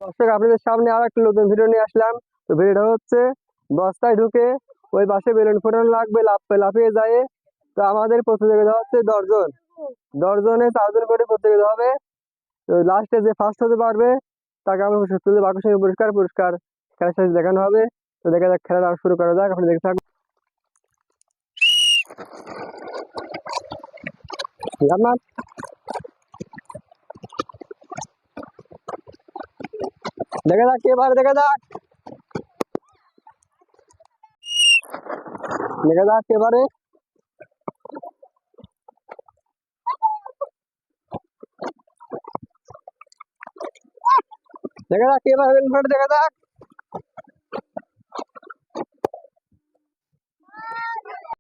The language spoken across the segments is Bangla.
দর্শক, আপনাদের সামনে আর একটা নতুন ভিডিও নিয়ে আসলাম। তো ভিডিওটা হচ্ছে বস্তায় ঢুকে ওই পাশে বেলুন ফোটানো লাগবে, লাফিয়ে যায়। তো আমাদের প্রতিযোগিতা হচ্ছে 10 জন, 10 জনে 4 জন করে প্রতিযোগিতা হবে। তো লাস্টে যে ফার্স্ট হতে পারবে তাকে আমরা তুলে আকর্ষণীয় পুরস্কার পুরস্কার খেলার সাথে দেখানো হবে। তো দেখা যাক, খেলাটা শুরু করা যাক। আপনি দেখতে থাকুন। জান্নাত, দেখা যাক এবার, দেখা যাক এবারে। দেখা যাক এবার, দেখা যাক।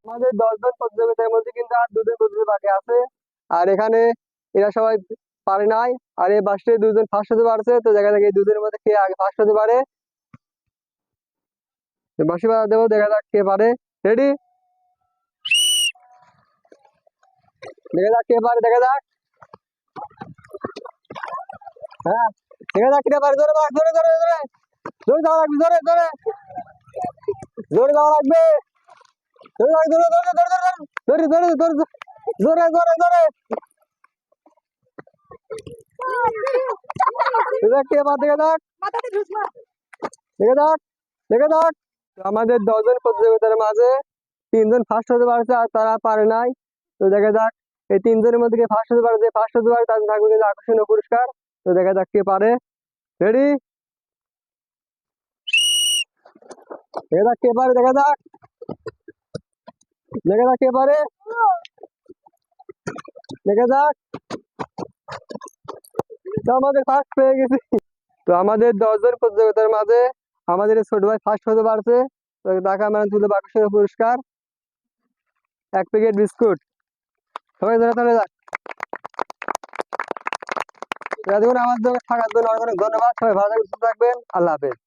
আমাদের 10 জন প্রতিযোগিতার মধ্যে কিন্তু আর 2 জন প্রতিযোগী বাকি আছে। আর এখানে এরা সবাই পারে নাই। আর এই বাসে 2 জন ফার্স্ট হতে পারছে। তো দেখা যাক এই 2 জনের মধ্যে কে আগে ফার্স্ট হতে পারে। বাঁশি বাজা দেবো, দেখা যাক কে পারে। রেডি, দেখা যাক কে পারে, দেখা যাক। হ্যাঁ, দেখা যাক কে পারে। জোরে মার, জোরে জোরে জোরে জোরে যাওয়া লাগবে, জোরে জোরে জোরে যাওয়া লাগবে, জোরে জোরে জোরে জোরে জোরে জোরে জোরে জোরে জোরে জোরে। দেখা যাক কে পারে, দেখা যাক, দেখা যাক, দেখা যাক। আমাদের 10 জন প্রতিযোগিতার মাঝে 3 জন ফার্স্ট হতে পারছে, আর তারা পারে নাই। তো দেখা যাক এই 3 জনের মধ্যে কে ফার্স্ট হতে পারে। যে ফার্স্ট হতে পারে তাদের থাকবে কিন্তু আকর্ষণীয় পুরস্কার। তো দেখা যাক কে পারে। রেডি, দেখা যাক কে পারে, দেখা যাক, দেখা যাক কে পারে, দেখা যাক। তো আমাদের ফার্স্ট পেয়ে গেছি। তো আমাদের 10 জন প্রতিযোগিতার মাঝে আমাদের ছোট ভাই ফার্স্ট হতে পারছে। তো তাকে আমরা তুলে আকর্ষণীয় পুরস্কার 1 প্যাকেট বিস্কুট। সবাই ধরে চলে যাক। এতক্ষণ আমার সঙ্গে থাকার জন্য অনেক অনেক ধন্যবাদ। সবাই ভালো থাকবেন, সুস্থ থাকবেন। আল্লাহ হাফেজ।